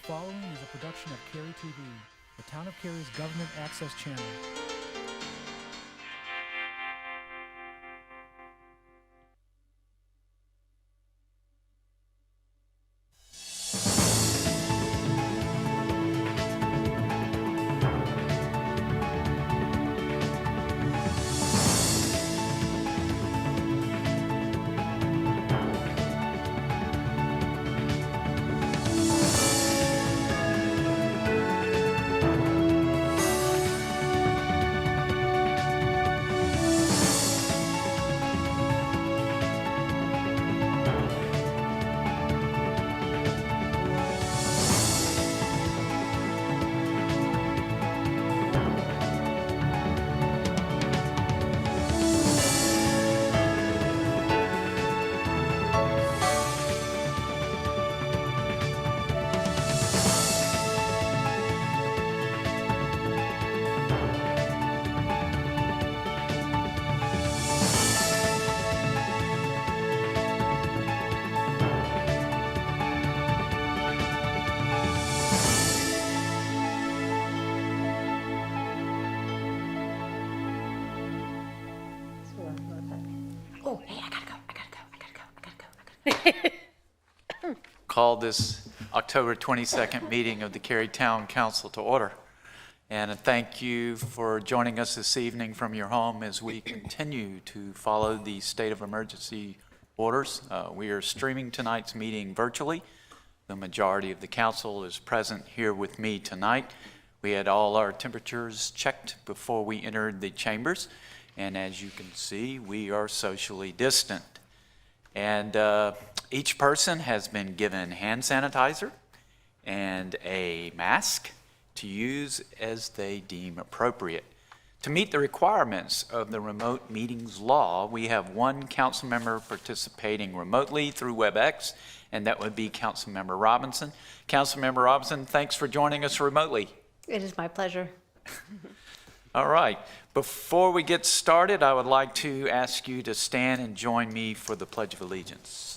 following is a production of Cary TV, the Town of Cary's government access channel. Oh, hey, I gotta go. Call this October 22nd meeting of the Cary Town Council to order. And thank you for joining us this evening from your home as we continue to follow the state of emergency orders. We are streaming tonight's meeting virtually. The majority of the council is present here with me tonight. We had all our temperatures checked before we entered the chambers. And as you can see, we are socially distant. And each person has been given hand sanitizer and a mask to use as they deem appropriate. To meet the requirements of the remote meetings law, we have one council member participating remotely through WebEx, and that would be Councilmember Robinson. Councilmember Robinson, thanks for joining us remotely. It is my pleasure. All right. Before we get started, I would like to ask you to stand and join me for the Pledge of Allegiance.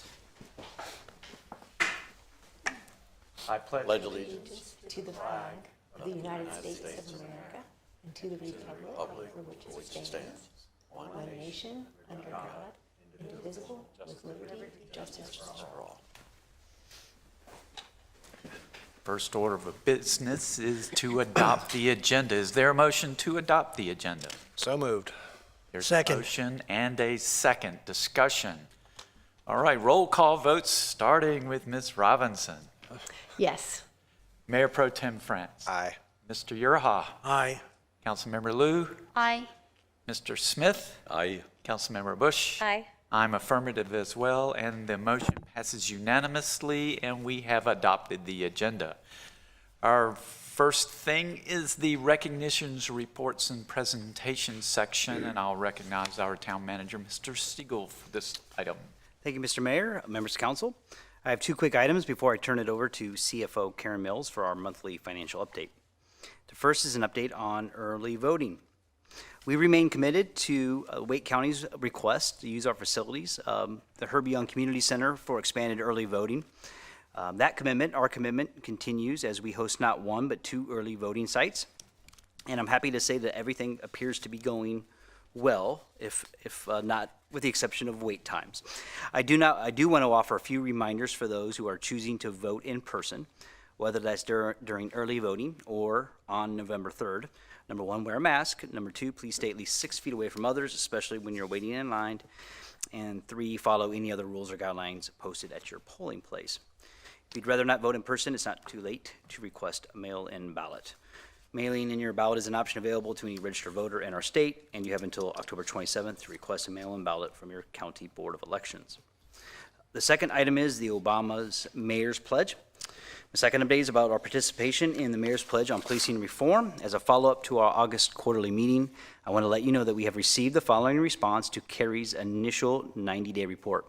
I pledge allegiance To the flag of the United States of America and to the republic for which it stands, one nation, under God, indivisible, with liberty and justice for all. First order of business is to adopt the agenda. Is there a motion to adopt the agenda? So moved. There's Second. a motion and a second. Discussion. All right, roll call votes starting with Ms. Robinson. Yes. Mayor Pro Tem France. Aye. Mr. Uraha. Aye. Councilmember Liu. Aye. Mr. Smith. Aye. Councilmember Bush. Aye. I'm affirmative as well, and the motion passes unanimously, and we have adopted the agenda. Our first thing is the recognitions, reports, and presentations section, and I'll recognize our town manager, Mr. Siegel, for this item. Thank you, Mr. Mayor, members of council. I have two quick items before I turn it over to CFO Karen Mills for our monthly financial update. The first is an update on early voting. We remain committed to Wake County's request to use our facilities, the Herbie Young Community Center, for expanded early voting. Our commitment continues as we host not one but two early voting sites. And I'm happy to say that everything appears to be going well, if not with the exception of wait times. I do want to offer a few reminders for those who are choosing to vote in person, whether that's during early voting or on November 3rd. Number one, wear a mask. Number two, please stay at least 6 feet away from others, especially when you're waiting in line. And three, follow any other rules or guidelines posted at your polling place. If you'd rather not vote in person, it's not too late to request a mail-in ballot. Mailing in your ballot is an option available to any registered voter in our state, and you have until October 27th to request a mail-in ballot from your county board of elections. The second item is the Obama's Mayor's Pledge. The second update is about our participation in the Mayor's Pledge on Policing Reform. As a follow-up to our August quarterly meeting, I want to let you know that we have received the following response to Cary's initial 90-day report.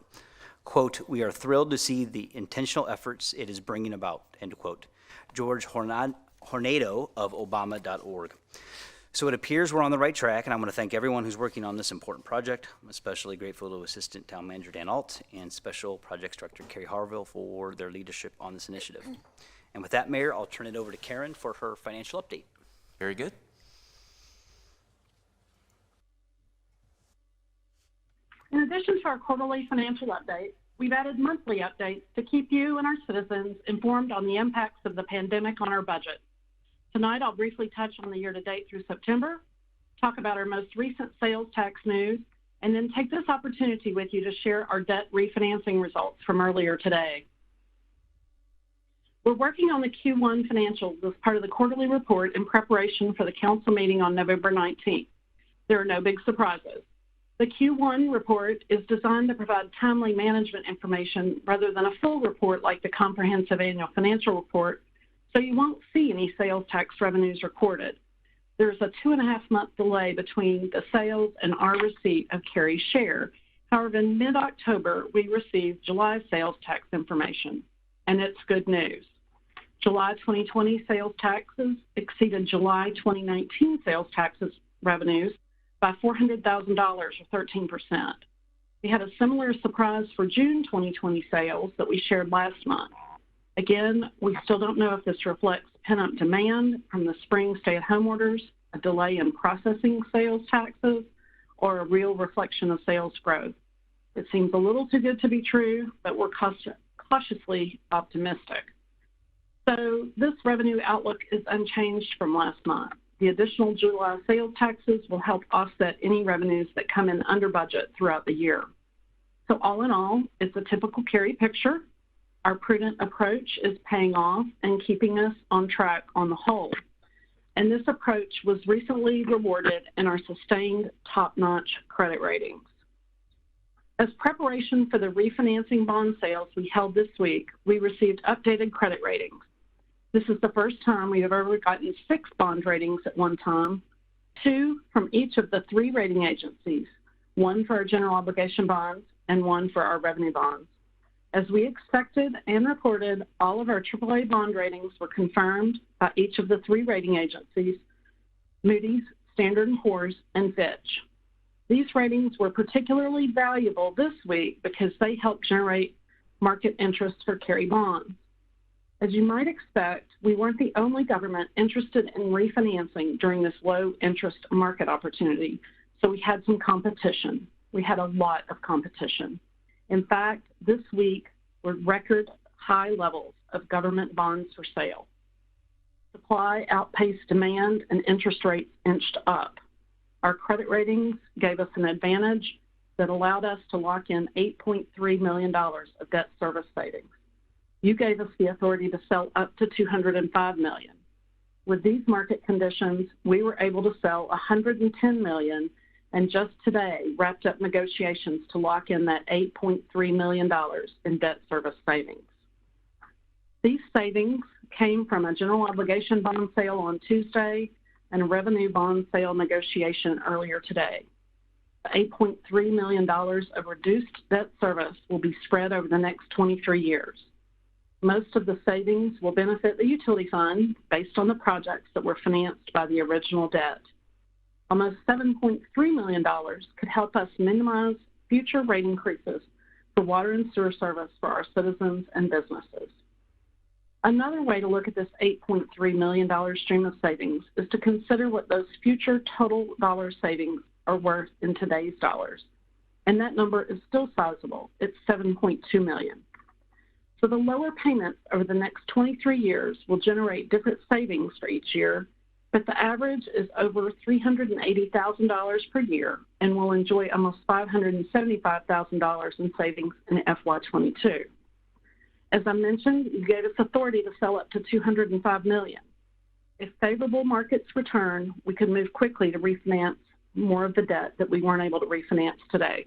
Quote, "We are thrilled to see the intentional efforts it is bringing about," end quote. George Hornado of Obama.org. So it appears we're on the right track, and I want to thank everyone who's working on this important project. I'm especially grateful to Assistant Town Manager Dan Alt and Special Projects Director Carrie Harville for their leadership on this initiative. And with that, Mayor, I'll turn it over to Karen for her financial update. Very good. In addition to our quarterly financial updates, we've added monthly updates to keep you and our citizens informed on the impacts of the pandemic on our budget. Tonight, I'll briefly touch on the year-to-date through September, talk about our most recent sales tax news, and then take this opportunity with you to share our debt refinancing results from earlier today. We're working on the Q1 financials as part of the quarterly report in preparation for the council meeting on November 19th. There are no big surprises. The Q1 report is designed to provide timely management information rather than a full report like the comprehensive annual financial report, so you won't see any sales tax revenues recorded. There's a 2.5-month delay between the sales and our receipt of Cary's share. However, in mid-October, we received July sales tax information, and it's good news. July 2020 sales taxes exceeded July 2019 sales taxes revenues by $400,000 or 13%. We had a similar surprise for June 2020 sales that we shared last month. Again, we still don't know if this reflects pent-up demand from the spring stay-at-home orders, a delay in processing sales taxes, or a real reflection of sales growth. It seems a little too good to be true, but we're cautiously optimistic. So this revenue outlook is unchanged from last month. The additional July sales taxes will help offset any revenues that come in under budget throughout the year. So all in all, it's a typical Cary picture. Our prudent approach is paying off and keeping us on track on the whole. And this approach was recently rewarded in our sustained top-notch credit ratings. As preparation for the refinancing bond sales we held this week, we received updated credit ratings. This is the first time we have ever gotten 6 bond ratings at one time, 2 from each of the 3 rating agencies, 1 for our general obligation bonds and 1 for our revenue bonds. As we expected and reported, all of our AAA bond ratings were confirmed by each of the 3 rating agencies, Moody's, Standard & Poor's, and Fitch. These ratings were particularly valuable this week because they helped generate market interest for Cary bonds. As you might expect, we weren't the only government interested in refinancing during this low interest market opportunity, so we had some competition. We had a lot of competition. In fact, this week were record high levels of government bonds for sale. Supply outpaced demand and interest rates inched up. Our credit ratings gave us an advantage that allowed us to lock in $8.3 million of debt service savings. You gave us the authority to sell up to $205 million. With these market conditions, we were able to sell $110 million and just today wrapped up negotiations to lock in that $8.3 million in debt service savings. These savings came from a general obligation bond sale on Tuesday and a revenue bond sale negotiation earlier today. The $8.3 million of reduced debt service will be spread over the next 23 years. Most of the savings will benefit the utility fund based on the projects that were financed by the original debt. Almost $7.3 million could help us minimize future rate increases for water and sewer service for our citizens and businesses. Another way to look at this $8.3 million stream of savings is to consider what those future total dollar savings are worth in today's dollars. And that number is still sizable. It's $7.2 million. So the lower payments over the next 23 years will generate different savings for each year, but the average is over $380,000 per year and will enjoy almost $575,000 in savings in FY22. As I mentioned, you gave us authority to sell up to $205 million. If favorable markets return, we could move quickly to refinance more of the debt that we weren't able to refinance today.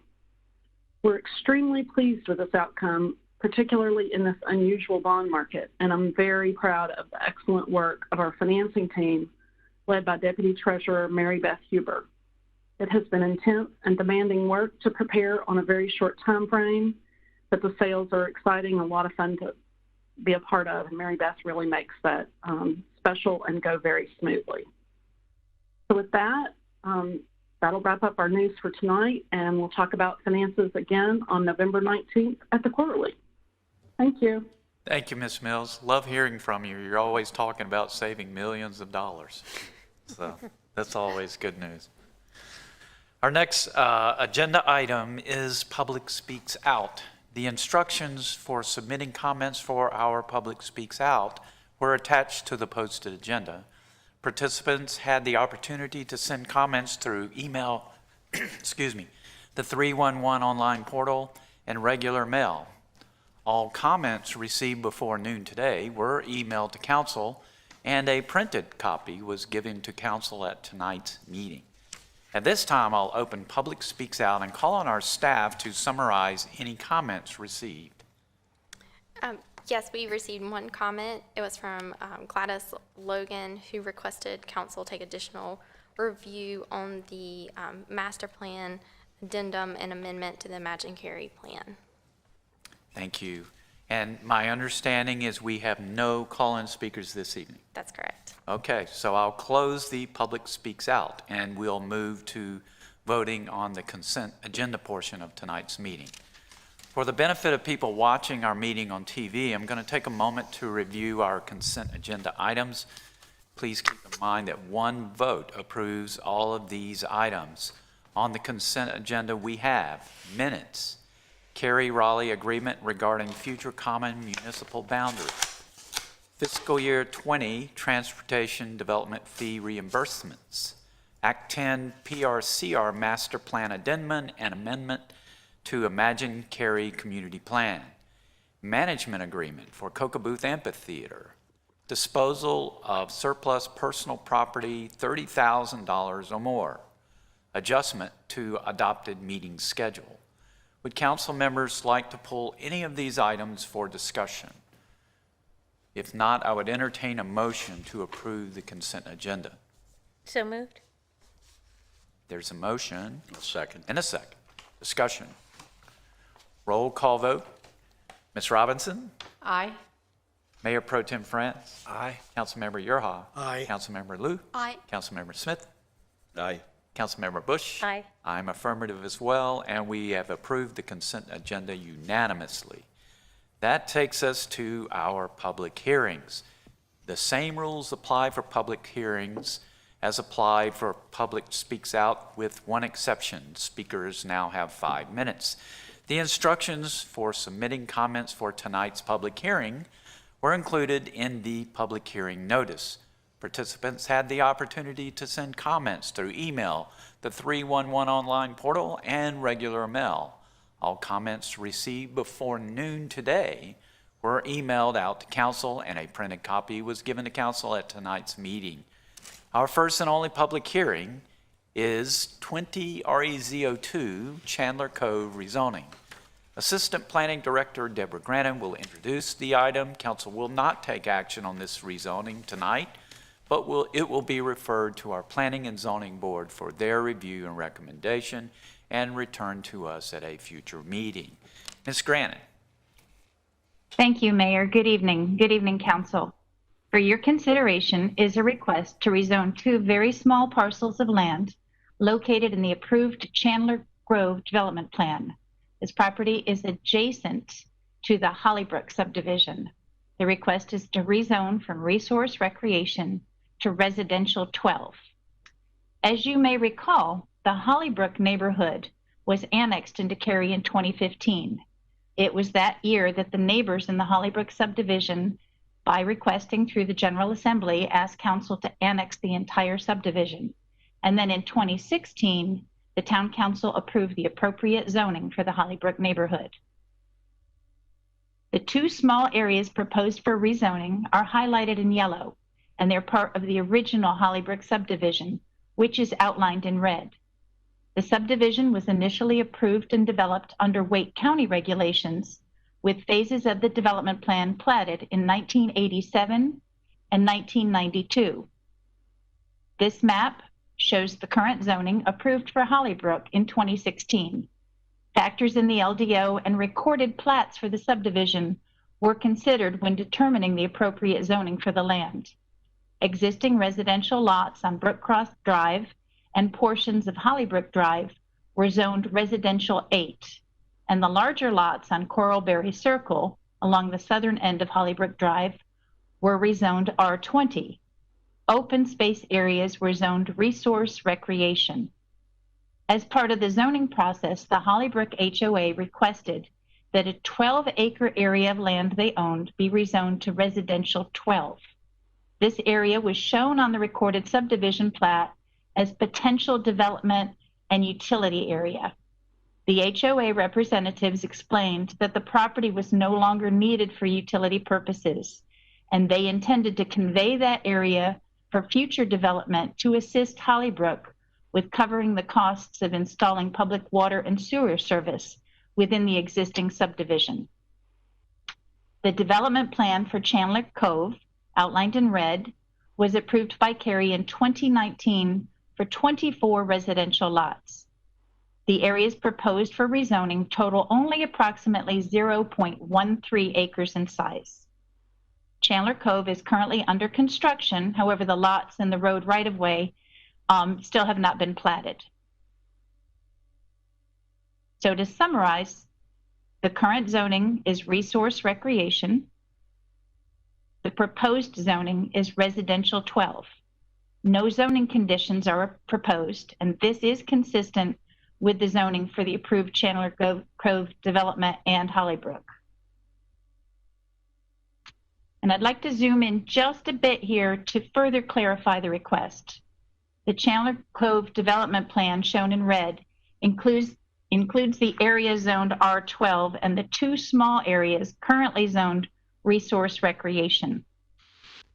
We're extremely pleased with this outcome, particularly in this unusual bond market, and I'm very proud of the excellent work of our financing team led by Deputy Treasurer Mary Beth Huber. It has been intense and demanding work to prepare on a very short time frame, but the sales are exciting, a lot of fun to be a part of, and Mary Beth really makes that special and go very smoothly. So with that, that'll wrap up our news for tonight, and we'll talk about finances again on November 19th at the quarterly. Thank you. Thank you, Ms. Mills. Love hearing from you. You're always talking about saving millions of dollars. So that's always good news. Our next agenda item is Public Speaks Out. The instructions for submitting comments for our Public Speaks Out were attached to the posted agenda. Participants had the opportunity to send comments through email, the 311 online portal, and regular mail. All comments received before noon today were emailed to council, and a printed copy was given to council at tonight's meeting. At this time, I'll open Public Speaks Out and call on our staff to summarize any comments received. Yes, we received one comment. It was from Gladys Logan, who requested council take additional review on the master plan addendum and amendment to the Imagine Carry plan. Thank you. And my understanding is we have no call-in speakers this evening. That's correct. Okay, so I'll close the Public Speaks Out, and we'll move to voting on the consent agenda portion of tonight's meeting. For the benefit of people watching our meeting on TV, I'm going to take a moment to review our consent agenda items. Please keep in mind that one vote approves all of these items. On the consent agenda, we have minutes, Cary-Raleigh agreement regarding future common municipal boundaries, fiscal year 20 transportation development fee reimbursements, Act 10 PRCR master plan addendum and amendment to Imagine Cary community plan, management agreement for Cocoa Amphitheater, disposal of surplus personal property $30,000 or more, adjustment to adopted meeting schedule. Would council members like to pull any of these items for discussion? If not, I would entertain a motion to approve the consent agenda. So moved. There's a motion. A second. And a second. Discussion. Roll call vote. Ms. Robinson? Aye. Mayor Pro Tem France? Aye. Councilmember Yerha? Aye. Councilmember Lou? Aye. Councilmember Smith? Aye. Councilmember Bush? Aye. I'm affirmative as well, and we have approved the consent agenda unanimously. That takes us to our public hearings. The same rules apply for public hearings as applied for Public Speaks Out, with one exception. Speakers now have 5 minutes. The instructions for submitting comments for tonight's public hearing were included in the public hearing notice. Participants had the opportunity to send comments through email, the 311 online portal, and regular mail. All comments received before noon today were emailed out to council, and a printed copy was given to council at tonight's meeting. Our first and only public hearing is 20 REZ02 Chandler Cove rezoning. Assistant Planning Director Deborah Grannon will introduce the item. Council will not take action on this rezoning tonight, but it will be referred to our Planning and Zoning Board for their review and recommendation and returned to us at a future meeting. Ms. Grannon. Thank you, Mayor. Good evening. Good evening, Council. For your consideration is a request to rezone 2 very small parcels of land located in the approved Chandler Grove Development Plan. This property is adjacent to the Hollybrook subdivision. The request is to rezone from resource recreation to residential 12. As you may recall, the Hollybrook neighborhood was annexed into Cary in 2015. It was that year that the neighbors in the Hollybrook subdivision, by requesting through the General Assembly, asked council to annex the entire subdivision. And then in 2016, the town council approved the appropriate zoning for the Hollybrook neighborhood. The 2 small areas proposed for rezoning are highlighted in yellow, and they're part of the original Hollybrook subdivision, which is outlined in red. The subdivision was initially approved and developed under Wake County regulations, with phases of the development plan platted in 1987 and 1992. This map shows the current zoning approved for Hollybrook in 2016. Factors in the LDO and recorded plats for the subdivision were considered when determining the appropriate zoning for the land. Existing residential lots on Brookcross Drive and portions of Hollybrook Drive were zoned residential 8, and the larger lots on Coralberry Circle, along the southern end of Hollybrook Drive were rezoned R20. Open space areas were zoned resource recreation. As part of the zoning process, the Hollybrook HOA requested that a 12-acre area of land they owned be rezoned to residential 12. This area was shown on the recorded subdivision plat as potential development and utility area. The HOA representatives explained that the property was no longer needed for utility purposes, and they intended to convey that area for future development to assist Hollybrook with covering the costs of installing public water and sewer service within the existing subdivision. The development plan for Chandler Cove, outlined in red, was approved by Cary in 2019 for 24 residential lots. The areas proposed for rezoning total only approximately 0.13 acres in size. Chandler Cove is currently under construction. However, the lots in the road right-of-way still have not been platted. So to summarize, the current zoning is resource recreation. The proposed zoning is residential 12. No zoning conditions are proposed, and this is consistent with the zoning for the approved Chandler Cove development and Hollybrook. And I'd like to zoom in just a bit here to further clarify the request. The Chandler Cove development plan shown in red includes the area zoned R12 and the two small areas currently zoned resource recreation.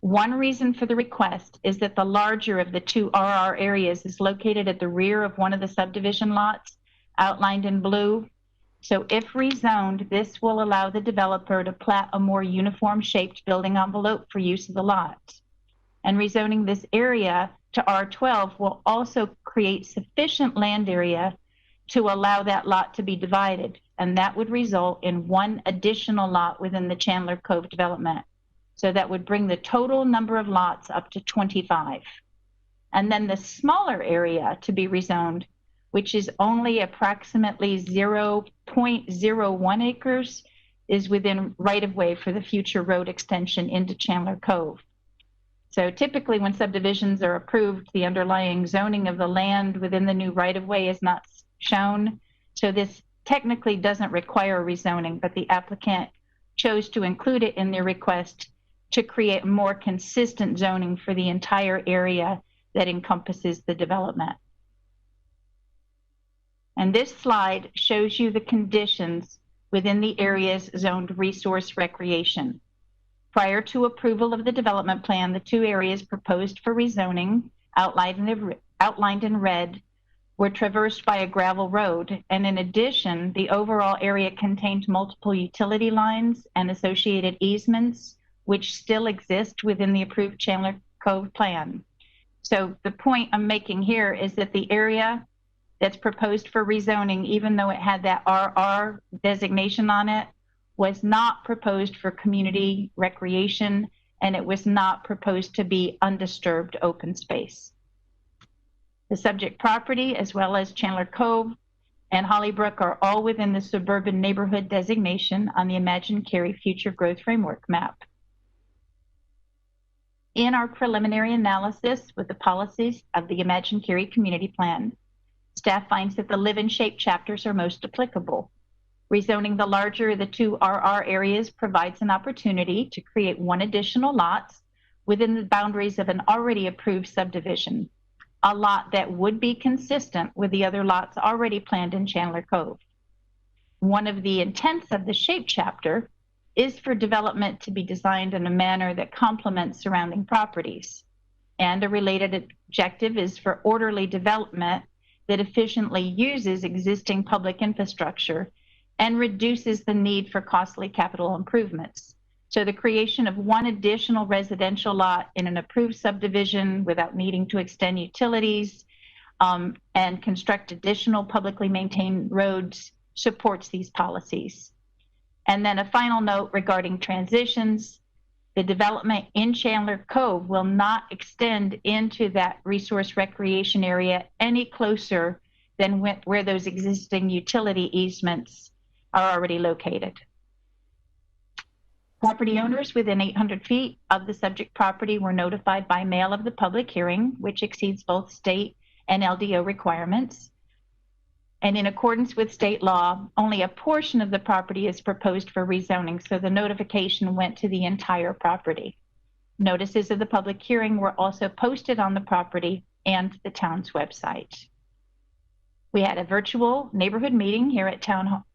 One reason for the request is that the larger of the two RR areas is located at the rear of one of the subdivision lots outlined in blue. So if rezoned, this will allow the developer to plat a more uniform shaped building envelope for use of the lot. And rezoning this area to R12 will also create sufficient land area to allow that lot to be divided. And that would result in one additional lot within the Chandler Cove development. So that would bring the total number of lots up to 25. And then the smaller area to be rezoned, which is only approximately 0.01 acres, is within right-of-way for the future road extension into Chandler Cove. So typically when subdivisions are approved, the underlying zoning of the land within the new right-of-way is not shown. So this technically doesn't require rezoning, but the applicant chose to include it in their request to create more consistent zoning for the entire area that encompasses the development. And this slide shows you the conditions within the areas zoned resource recreation. Prior to approval of the development plan, the two areas proposed for rezoning, outlined in red, were traversed by a gravel road. And in addition, the overall area contained multiple utility lines and associated easements, which still exist within the approved Chandler Cove plan. So the point I'm making here is that the area that's proposed for rezoning, even though it had that RR designation on it, was not proposed for community recreation, and it was not proposed to be undisturbed open space. The subject property, as well as Chandler Cove and Hollybrook, are all within the suburban neighborhood designation on the Imagine Cary Future Growth Framework map. In our preliminary analysis with the policies of the Imagine Cary Community Plan, staff finds that the live-in shape chapters are most applicable. Rezoning the larger of the two RR areas provides an opportunity to create one additional lot within the boundaries of an already approved subdivision, a lot that would be consistent with the other lots already planned in Chandler Cove. One of the intents of the shape chapter is for development to be designed in a manner that complements surrounding properties. And a related objective is for orderly development that efficiently uses existing public infrastructure and reduces the need for costly capital improvements. So the creation of one additional residential lot in an approved subdivision without needing to extend utilities and construct additional publicly maintained roads supports these policies. And then a final note regarding transitions: the development in Chandler Cove will not extend into that resource recreation area any closer than where those existing utility easements are already located. Property owners within 800 feet of the subject property were notified by mail of the public hearing, which exceeds both state and LDO requirements. And in accordance with state law, only a portion of the property is proposed for rezoning, so the notification went to the entire property. Notices of the public hearing were also posted on the property and the town's website. We had a virtual neighborhood meeting here at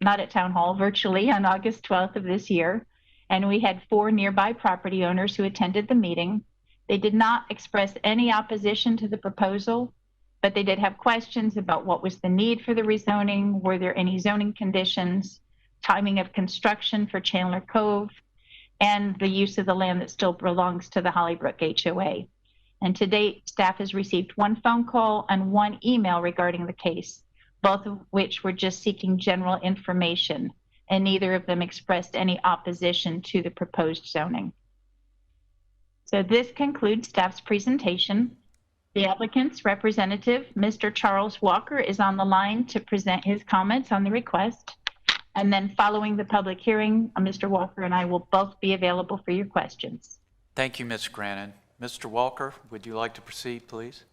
not at Town Hall, virtually on August 12th of this year, and we had 4 nearby property owners who attended the meeting. They did not express any opposition to the proposal, but they did have questions about what was the need for the rezoning, were there any zoning conditions, timing of construction for Chandler Cove, and the use of the land that still belongs to the Hollybrook HOA. And to date, staff has received 1 phone call and 1 email regarding the case, both of which were just seeking general information, and neither of them expressed any opposition to the proposed zoning. So this concludes staff's presentation. The applicant's representative, Mr. Charles Walker, is on the line to present his comments on the request. And then following the public hearing, Mr. Walker and I will both be available for your questions. Thank you, Ms. Grannon. Mr. Walker, would you like to proceed, please?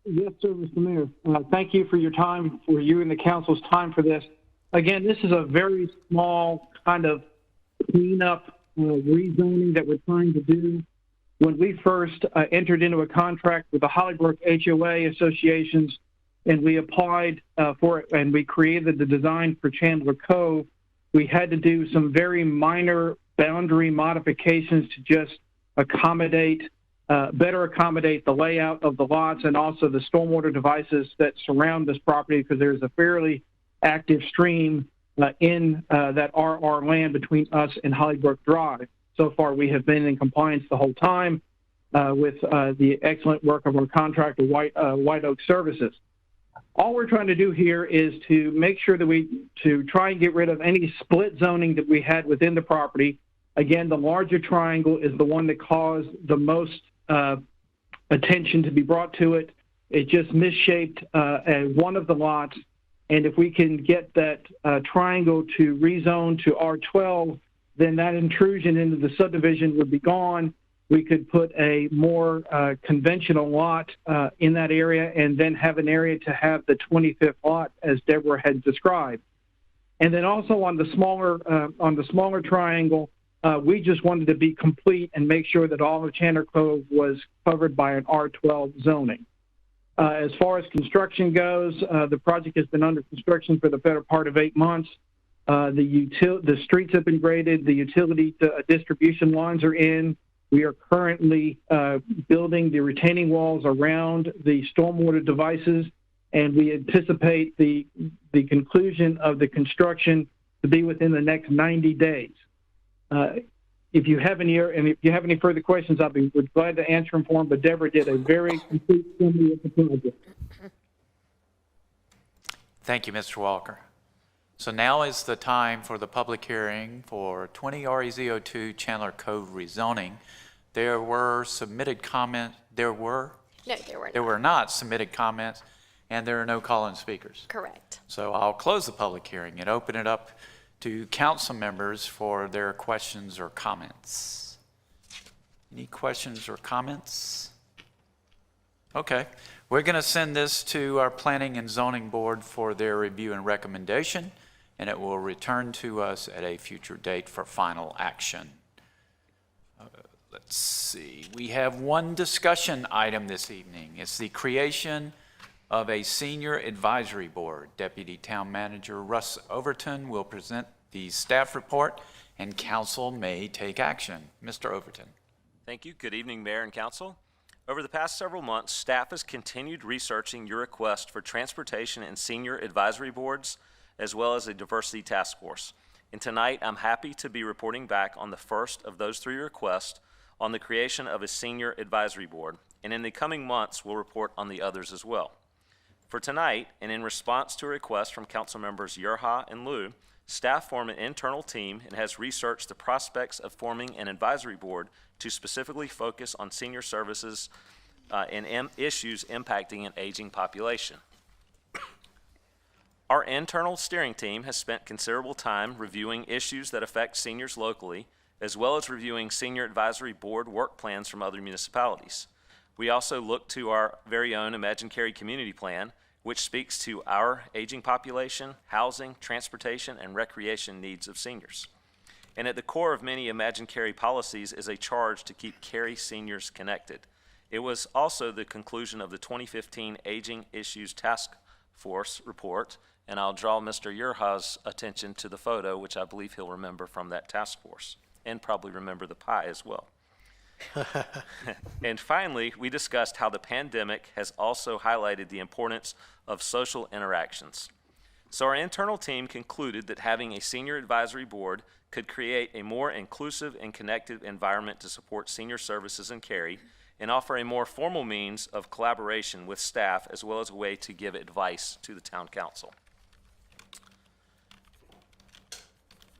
Yes, sir, Mr. Mayor. Thank you for your time, for you and the council's time for this. Again, this is a very small kind of cleanup rezoning that we're trying to do. When we first entered into a contract with the Hollybrook HOA associations, and we applied for it, and we created the design for Chandler Cove, we had to do some very minor boundary modifications to just better accommodate the layout of the lots and also the stormwater devices that surround this property, because there's a fairly active stream in that RR land between us and Hollybrook Drive. So far, we have been in compliance the whole time with the excellent work of our contractor, White Oak Services. All we're trying to do here is to make sure that to try and get rid of any split zoning that we had within the property. Again, the larger triangle is the one that caused the most attention to be brought to it. It just misshaped one of the lots. And if we can get that triangle to rezone to R12, then that intrusion into the subdivision would be gone. We could put a more conventional lot in that area and then have an area to have the 25th lot, as Deborah had described. And then also on the smaller triangle, we just wanted to be complete and make sure that all of Chandler Cove was covered by an R12 zoning. As far as construction goes, the project has been under construction for the better part of 8 months. The streets have been graded. The utility distribution lines are in. We are currently building the retaining walls around the stormwater devices, and we anticipate the conclusion of the construction to be within the next 90 days. If you have any further questions, I'll be glad to answer them for them. But Deborah did a very complete summary of the project. Thank you, Mr. Walker. So now is the time for the public hearing for 20 REZ02 Chandler Cove rezoning. There were submitted comments. No, there were not submitted comments, and there are no call-in speakers. Correct. So I'll close the public hearing and open it up to council members for their questions or comments. Any questions or comments? Okay. We're going to send this to our Planning and Zoning Board for their review and recommendation, and it will return to us at a future date for final action. Let's see. We have one discussion item this evening. It's the creation of a senior advisory board. Deputy Town Manager Russ Overton will present the staff report, and council may take action. Mr. Overton. Thank you. Good evening, Mayor and Council. Over the past several months, staff has continued researching your request for transportation and senior advisory boards, as well as a diversity task force. And tonight, I'm happy to be reporting back on the first of those 3 requests on the creation of a senior advisory board, and in the coming months, we'll report on the others as well. For tonight, and in response to a request from council members Yerha and Liu, staff formed an internal team and has researched the prospects of forming an advisory board to specifically focus on senior services and issues impacting an aging population. Our internal steering team has spent considerable time reviewing issues that affect seniors locally, as well as reviewing senior advisory board work plans from other municipalities. We also look to our very own Imagine Cary Community Plan, which speaks to our aging population, housing, transportation, and recreation needs of seniors. And at the core of many Imagine Cary policies is a charge to keep Cary seniors connected. It was also the conclusion of the 2015 Aging Issues Task Force report, and I'll draw Mr. Urha's attention to the photo, which I believe he'll remember from that task force, and probably remember the pie as well. And finally, we discussed how the pandemic has also highlighted the importance of social interactions. So our internal team concluded that having a senior advisory board could create a more inclusive and connected environment to support senior services in Cary and offer a more formal means of collaboration with staff, as well as a way to give advice to the town council.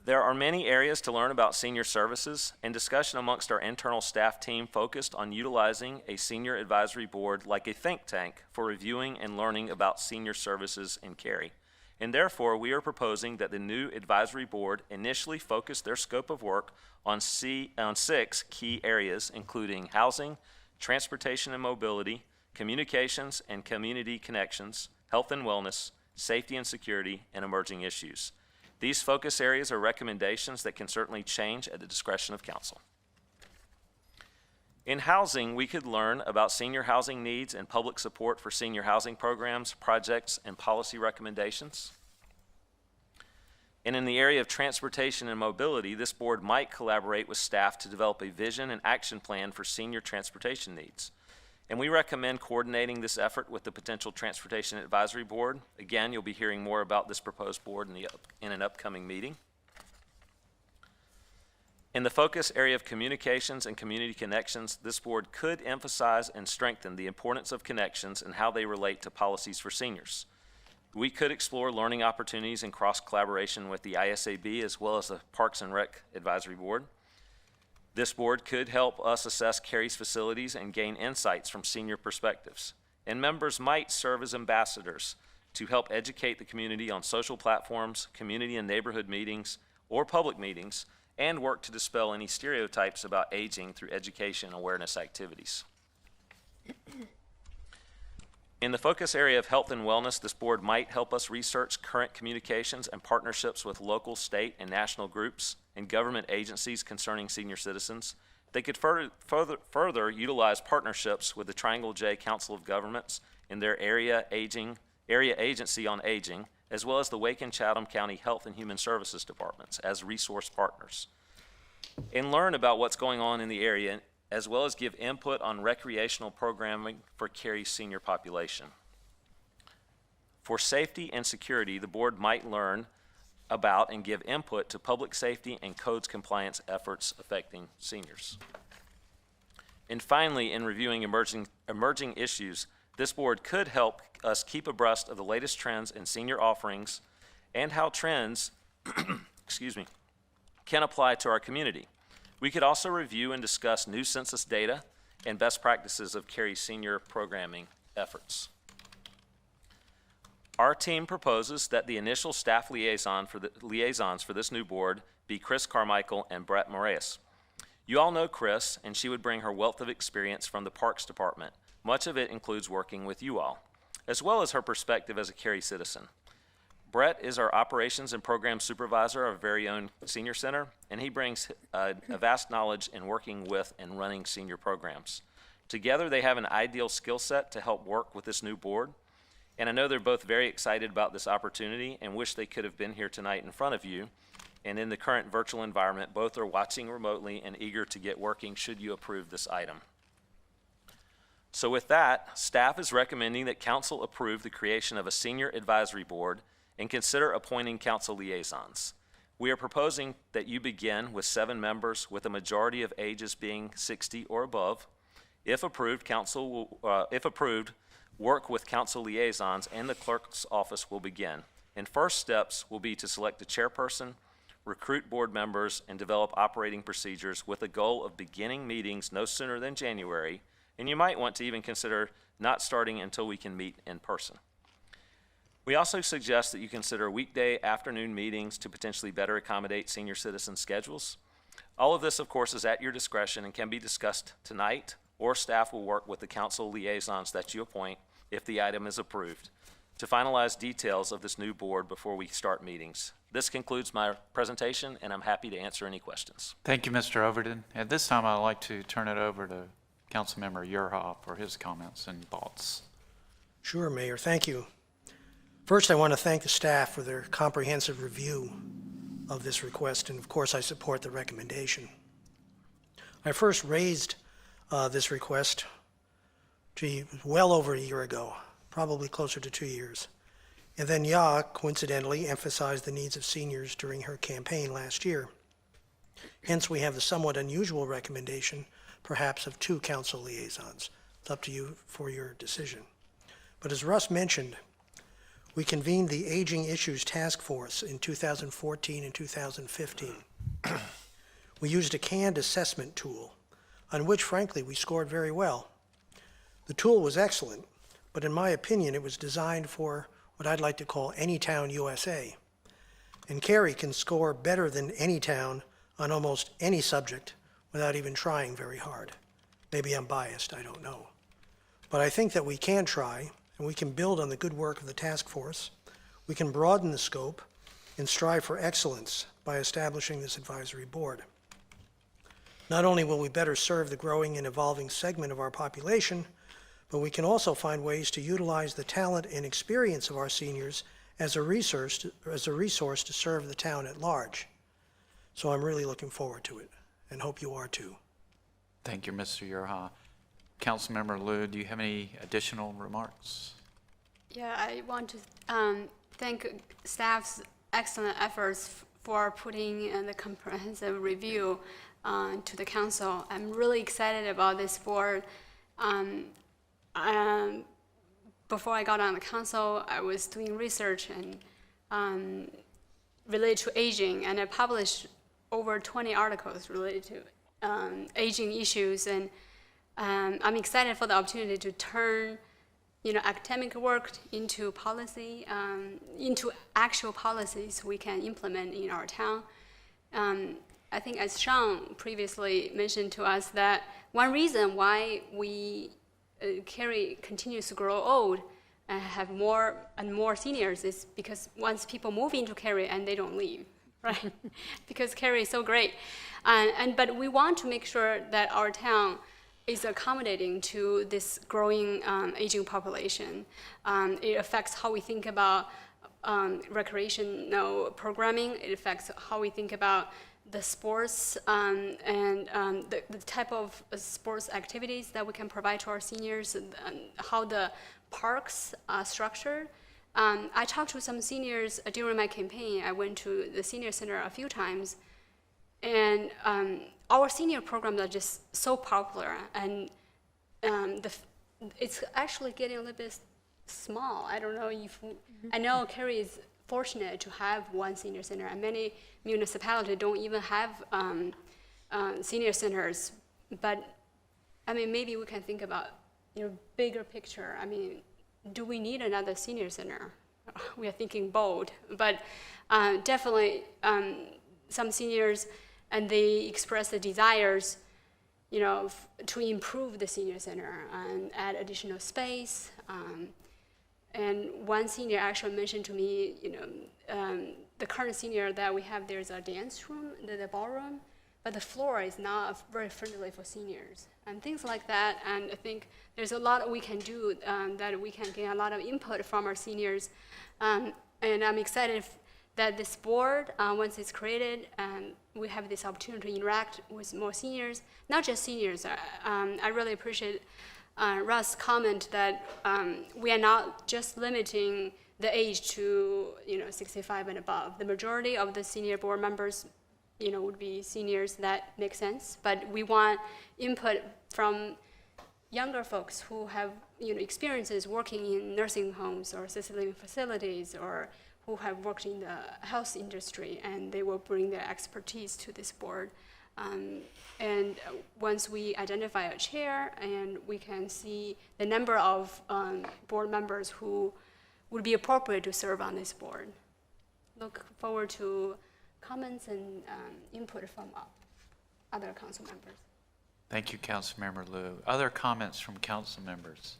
There are many areas to learn about senior services, and discussion amongst our internal staff team focused on utilizing a senior advisory board like a think tank for reviewing and learning about senior services in Cary. And therefore, we are proposing that the new advisory board initially focus their scope of work on 6 key areas, including housing, transportation and mobility, communications and community connections, health and wellness, safety and security, and emerging issues. These focus areas are recommendations that can certainly change at the discretion of council. In housing, we could learn about senior housing needs and public support for senior housing programs, projects, and policy recommendations. And in the area of transportation and mobility, this board might collaborate with staff to develop a vision and action plan for senior transportation needs. And we recommend coordinating this effort with the potential Transportation Advisory Board. Again, you'll be hearing more about this proposed board in an upcoming meeting. In the focus area of communications and community connections, this board could emphasize and strengthen the importance of connections and how they relate to policies for seniors. We could explore learning opportunities in cross-collaboration with the ISAB as well as the Parks and Rec Advisory Board. This board could help us assess Cary's facilities and gain insights from senior perspectives. And members might serve as ambassadors to help educate the community on social platforms, community and neighborhood meetings, or public meetings, and work to dispel any stereotypes about aging through education and awareness activities. In the focus area of health and wellness, this board might help us research current communications and partnerships with local, state, and national groups and government agencies concerning senior citizens. They could further utilize partnerships with the Triangle J Council of Governments and their area agency on aging, as well as the Wake and Chatham County Health and Human Services Departments as resource partners, and learn about what's going on in the area, as well as give input on recreational programming for Cary's senior population. For safety and security, the board might learn about and give input to public safety and codes compliance efforts affecting seniors. And finally, in reviewing emerging issues, this board could help us keep abreast of the latest trends in senior offerings and how trends can apply to our community. We could also review and discuss new census data and best practices of Cary's senior programming efforts. Our team proposes that the initial staff liaisons for this new board be Chris Carmichael and Brett Moraes. You all know Chris, and she would bring her wealth of experience from the Parks Department. Much of it includes working with you all, as well as her perspective as a Cary citizen. Brett is our operations and program supervisor of our very own senior center, and he brings a vast knowledge in working with and running senior programs. Together, they have an ideal skill set to help work with this new board, and I know they're both very excited about this opportunity and wish they could have been here tonight in front of you. And in the current virtual environment, both are watching remotely and eager to get working should you approve this item. So with that, staff is recommending that council approve the creation of a senior advisory board and consider appointing council liaisons. We are proposing that you begin with 7 members, with a majority of ages being 60 or above. If approved, work with council liaisons and the clerk's office will begin. And first steps will be to select a chairperson, recruit board members, and develop operating procedures with a goal of beginning meetings no sooner than January, and you might want to even consider not starting until we can meet in person. We also suggest that you consider weekday afternoon meetings to potentially better accommodate senior citizen schedules. All of this, of course, is at your discretion and can be discussed tonight, or staff will work with the council liaisons that you appoint if the item is approved to finalize details of this new board before we start meetings. This concludes my presentation, and I'm happy to answer any questions. Thank you, Mr. Overton. At this time, I'd like to turn it over to Councilmember Urha for his comments and thoughts. Sure, Mayor, thank you. First, I want to thank the staff for their comprehensive review of this request, and of course, I support the recommendation. I first raised this request, well over a year ago, probably closer to 2 years. And then Ya coincidentally emphasized the needs of seniors during her campaign last year. Hence, we have the somewhat unusual recommendation, perhaps of 2 council liaisons. It's up to you for your decision. But as Russ mentioned, we convened the Aging Issues Task Force in 2014 and 2015. We used a canned assessment tool, on which, frankly, we scored very well. The tool was excellent, but in my opinion, it was designed for what I'd like to call any town USA. And Cary can score better than any town on almost any subject without even trying very hard. Maybe I'm biased, I don't know. But I think that we can try, and we can build on the good work of the task force. We can broaden the scope and strive for excellence by establishing this advisory board. Not only will we better serve the growing and evolving segment of our population, but we can also find ways to utilize the talent and experience of our seniors as a resource to serve the town at large. So I'm really looking forward to it, and hope you are too. Thank you, Mr. Urha. Councilmember Liu, do you have any additional remarks? Yeah, I want to thank staff's excellent efforts for putting the comprehensive review to the council. I'm really excited about this board. Before I got on the council, I was doing research and related to aging, and I published over 20 articles related to aging issues, and I'm excited for the opportunity to turn, academic work into policy, into actual policies we can implement in our town. I think, as Sean previously mentioned to us, that one reason why Cary continues to grow old and have more and more seniors is because once people move into Cary and they don't leave, right? Because Cary is so great. But we want to make sure that our town is accommodating to this growing aging population. It affects how we think about recreational programming. It affects how we think about the sports and the type of sports activities that we can provide to our seniors, and how the parks are structured. I talked to some seniors during my campaign. I went to the senior center a few times, and our senior programs are just so popular, and it's actually getting a little bit small. I don't know if, I know Cary is fortunate to have one senior center, and many municipalities don't even have senior centers. But I mean, maybe we can think about bigger picture. I mean, do we need another senior center? We are thinking bold, but definitely some seniors, and they express the desires, to improve the senior center and add additional space. And one senior actually mentioned to me, the current senior that we have, there's a dance room, the ballroom, but the floor is not very friendly for seniors, and things like that. And I think there's a lot we can do, that we can get a lot of input from our seniors. And I'm excited that this board, once it's created, we have this opportunity to interact with more seniors, not just seniors. I really appreciate Russ' comment that we are not just limiting the age to 65 and above. The majority of the senior board members would be seniors. That makes sense, but we want input from younger folks who have experiences working in nursing homes or assisted living facilities, or who have worked in the health industry, and they will bring their expertise to this board. And once we identify a chair, and we can see the number of board members who would be appropriate to serve on this board. Look forward to comments and input from other council members. Thank you, Councilmember Liu. Other comments from council members?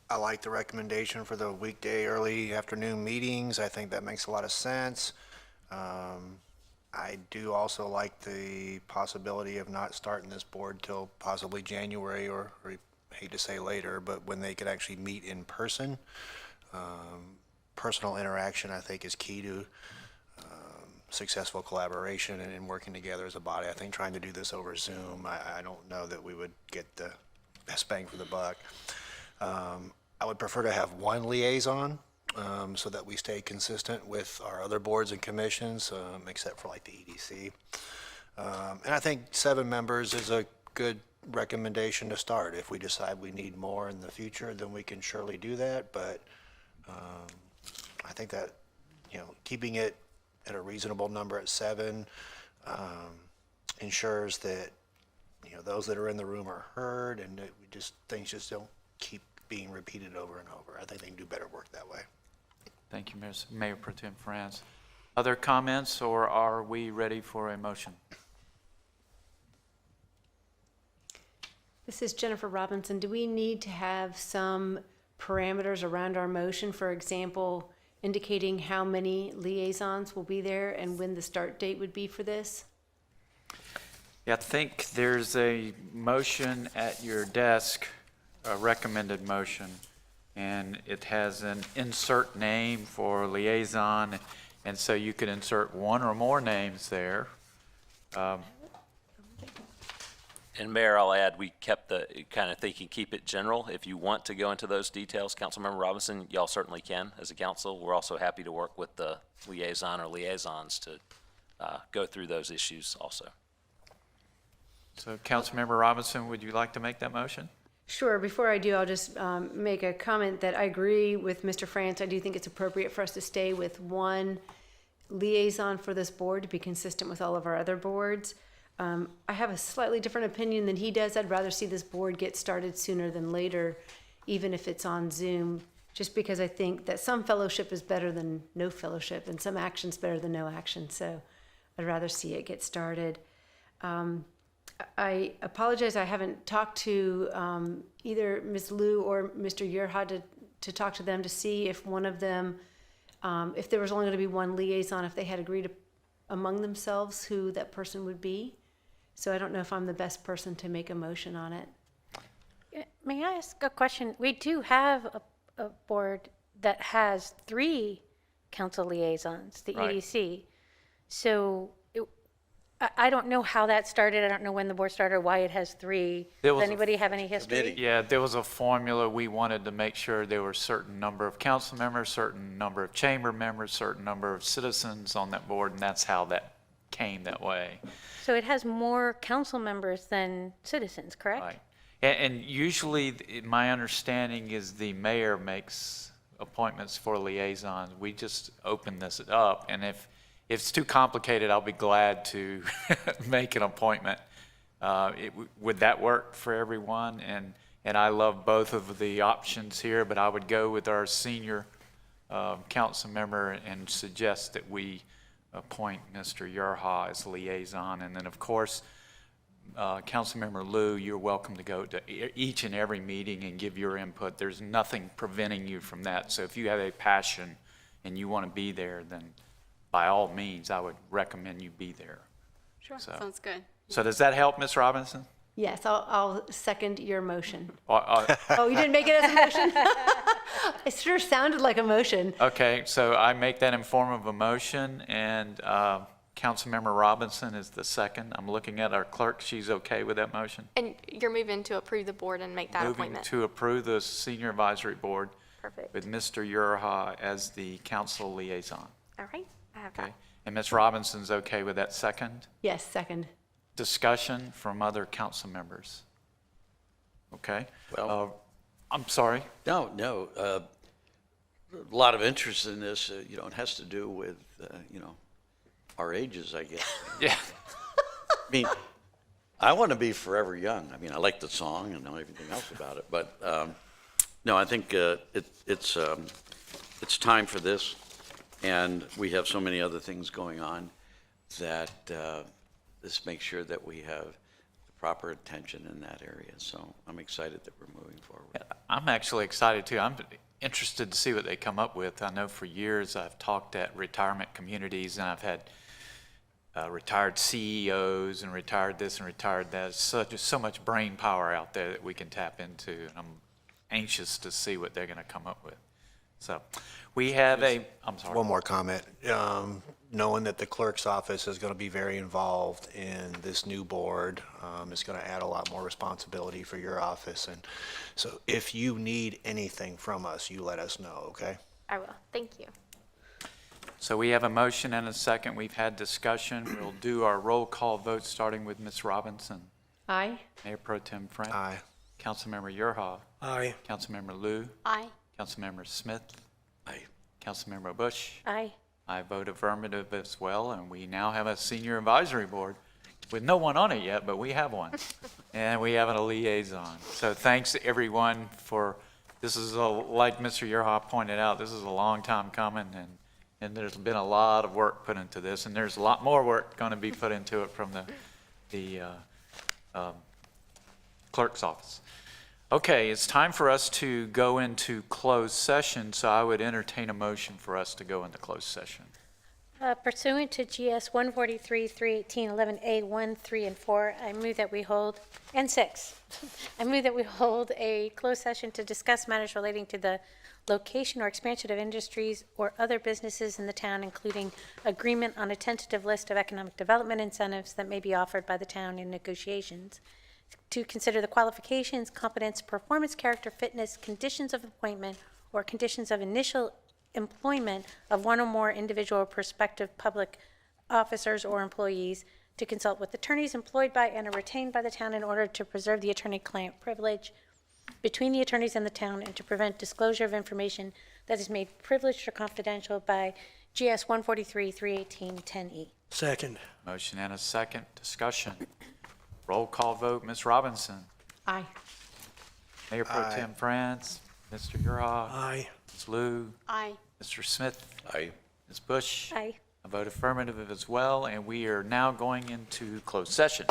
I like the recommendation for the weekday early afternoon meetings. I think that makes a lot of sense. I do also like the possibility of not starting this board till possibly January, or I hate to say later, but when they could actually meet in person. Personal interaction, I think, is key to successful collaboration and working together as a body. I think trying to do this over Zoom, I don't know that we would get the best bang for the buck. I would prefer to have one liaison so that we stay consistent with our other boards and commissions, except for like the EDC. And I think 7 members is a good recommendation to start. If we decide we need more in the future, then we can surely do that. But I think that, keeping it at a reasonable number at 7 ensures that, those that are in the room are heard, and that things just don't keep being repeated over and over. I think they can do better work that way. Thank you, Mayor Pro Tem Franz. Other comments, or are we ready for a motion? This is Jennifer Robinson. Do we need to have some parameters around our motion, for example, indicating how many liaisons will be there and when the start date would be for this? Yeah, I think there's a motion at your desk, a recommended motion, and it has an insert name for liaison, and so you could insert one or more names there. And Mayor, I'll add, we kept the kind of thinking, keep it general. If you want to go into those details, Councilmember Robinson, y'all certainly can as a council. We're also happy to work with the liaison or liaisons to go through those issues also. So Councilmember Robinson, would you like to make that motion? Sure. Before I do, I'll just make a comment that I agree with Mr. France. I do think it's appropriate for us to stay with one liaison for this board to be consistent with all of our other boards. I have a slightly different opinion than he does. I'd rather see this board get started sooner than later, even if it's on Zoom, just because I think that some fellowship is better than no fellowship and some action's better than no action. So I'd rather see it get started. I apologize, I haven't talked to either Ms. Liu or Mr. Yerha to talk to them to see if one of them, if there was only going to be one liaison, if they had agreed among themselves who that person would be. So I don't know if I'm the best person to make a motion on it. May I ask a question? We do have a board that has 3 council liaisons, the Right. EDC. So I don't know how that started. I don't know when the board started, why it has 3. There Does was a anybody have any history? Yeah, there was a formula. We wanted to make sure there were a certain number of council members, certain number of chamber members, certain number of citizens on that board, and that's how that came that way. So it has more council members than citizens, correct? Right. And usually, my understanding is the mayor makes appointments for liaisons. We just open this up, and if it's too complicated, I'll be glad to make an appointment. Would that work for everyone? And I love both of the options here, but I would go with our senior council member and suggest that we appoint Mr. Yerha as liaison. And then, of course, Councilmember Liu, you're welcome to go to each and every meeting and give your input. There's nothing preventing you from that. So if you have a passion and you want to be there, then by all means, I would recommend you be there. Sure, So- sounds good. So does that help, Ms. Robinson? Yes, I'll second your motion. Uh, Oh, you didn't make it as a motion? It sure sounded like a motion. Okay, so I make that in form of a motion, and Councilmember Robinson is the second. I'm looking at our clerk. She's okay with that motion? And you're moving to approve the board and make that Moving appointment? to approve the Senior Advisory Board Perfect. with Mr. Yerha as the council liaison. All right, I have Okay, that. and Ms. Robinson's okay with that second? Yes, second. Discussion from other council members? Okay. Well- I'm sorry. No, a lot of interest in this, it has to do with, our ages, I guess. Yeah. I mean, I want to be forever young. I mean, I like the song and know everything else about it, but No, I think it's time for this, and we have so many other things going on that this makes sure that we have the proper attention in that area. So I'm excited that we're moving forward. I'm actually excited too. I'm interested to see what they come up with. I know for years I've talked at retirement communities, and I've had retired CEOs and retired this and retired that. So much brain power out there that we can tap into, and I'm anxious to see what they're going to come up with. So we have I'm sorry. One more comment. Knowing that the clerk's office is going to be very involved in this new board, it's going to add a lot more responsibility for your office. And so if you need anything from us, you let us know, okay? I will. Thank you. So we have a motion and a second. We've had discussion. We'll do our roll call vote, starting with Ms. Robinson. Aye. Mayor Pro Tem Friend. Aye. Councilmember Yerhoff. Aye. Councilmember Lou. Aye. Councilmember Smith. Aye. Councilmember Bush. Aye. I vote affirmative as well, and we now have a senior advisory board with no one on it yet, but we have one. And we have a liaison. So thanks to everyone for, this is, like Mr. Yerhoff pointed out, this is a long time coming, and there's been a lot of work put into this, and there's a lot more work going to be put into it from the clerk's office. Okay, it's time for us to go into closed session, so I would entertain a motion for us to go into closed session. Pursuant to GS 143, 318, 11A, 1, 3, and 4, I move that we hold, and 6, I move that we hold a closed session to discuss matters relating to the location or expansion of industries or other businesses in the town, including agreement on a tentative list of economic development incentives that may be offered by the town in negotiations, to consider the qualifications, competence, performance, character, fitness, conditions of appointment, or conditions of initial employment of one or more individual or prospective public officers or employees, to consult with attorneys employed by and are retained by the town in order to preserve the attorney-client privilege between the attorneys and the town, and to prevent disclosure of information that is made privileged or confidential by GS 143, 318, 10E. Second. Motion and a second. Discussion. Roll call vote. Ms. Robinson. Aye. Mayor Pro Tem France. Mr. Yerhoff. Aye. Ms. Lou. Aye. Mr. Smith. Aye. Ms. Bush. Aye. I vote affirmative as well, and we are now going into closed session.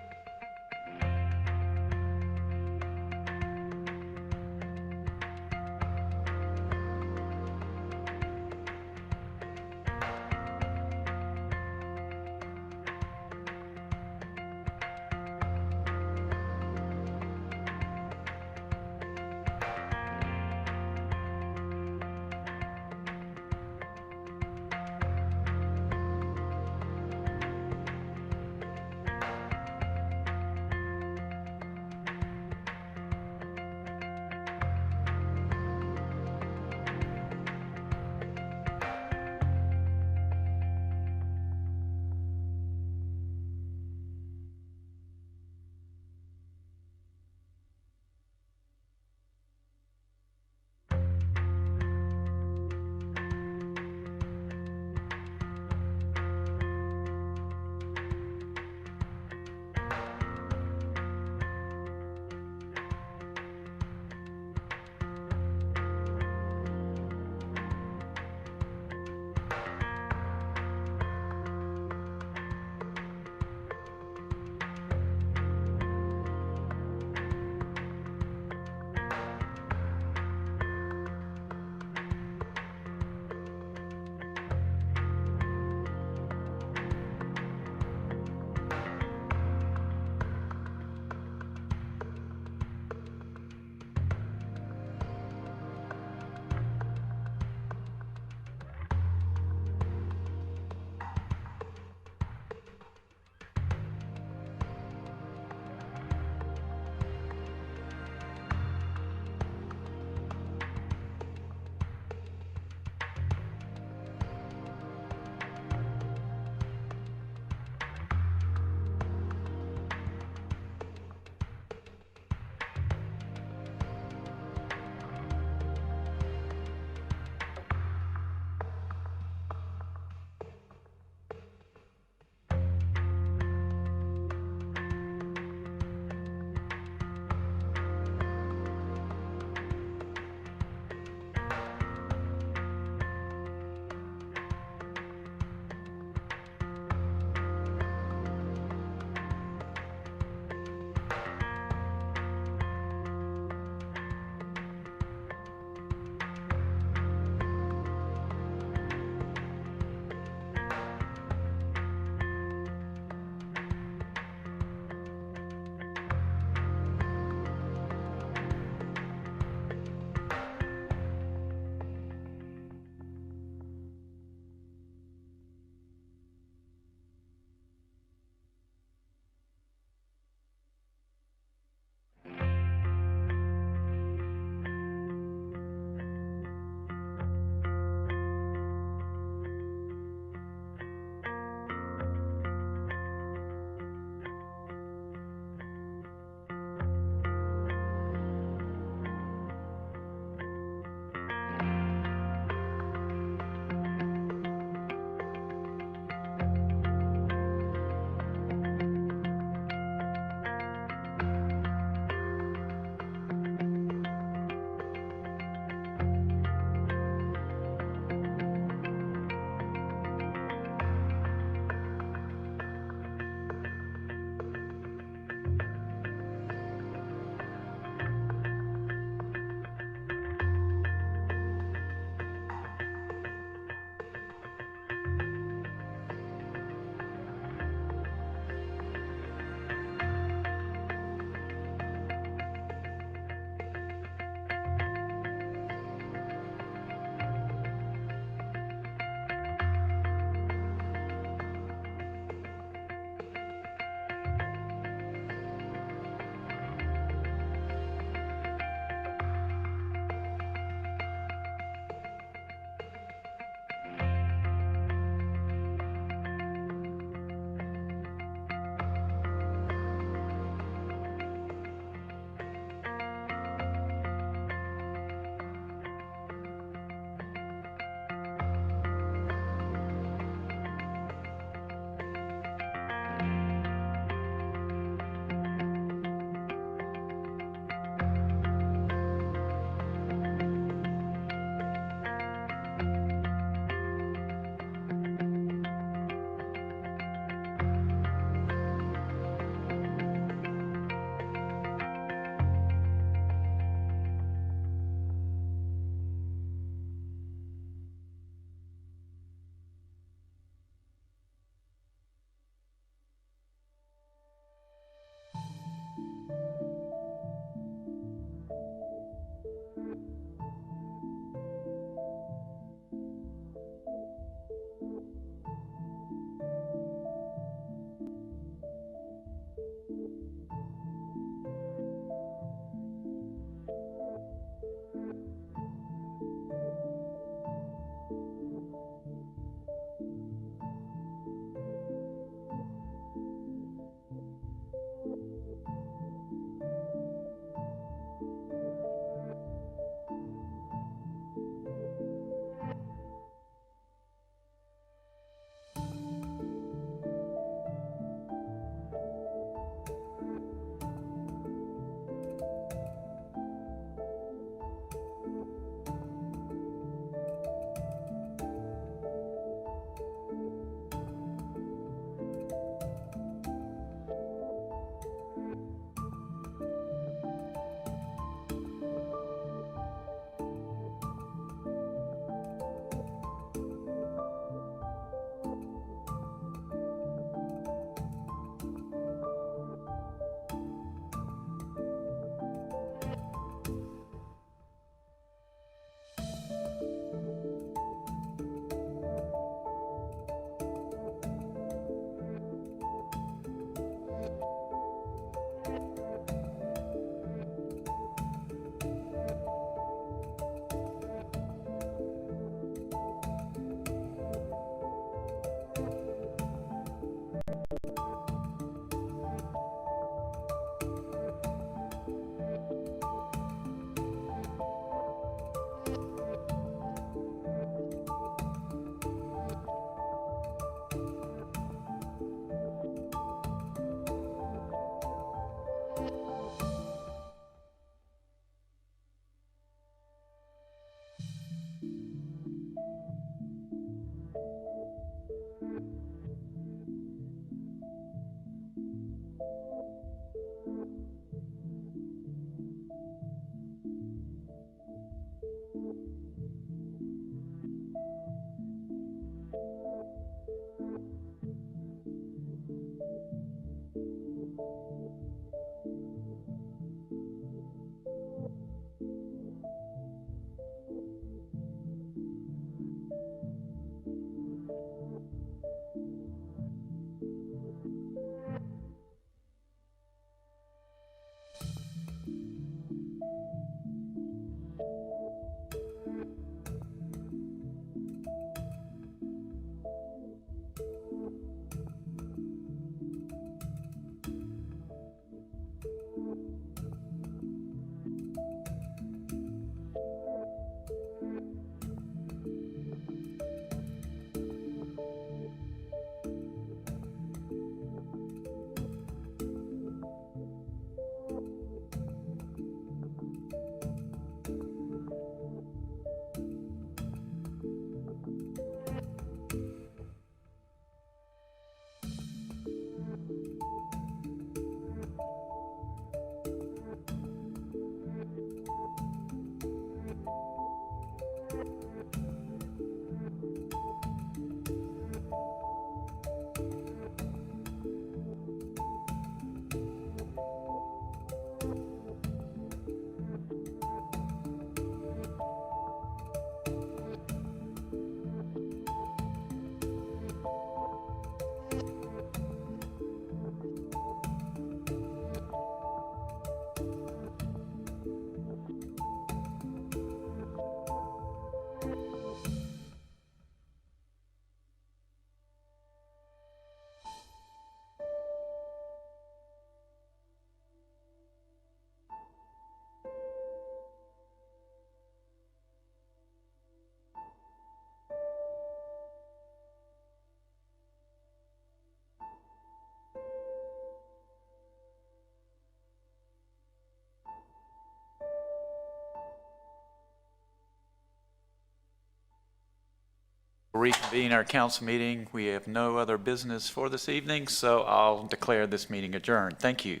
reconvene our council meeting. We have no other business for this evening, so I'll declare this meeting adjourned. Thank you.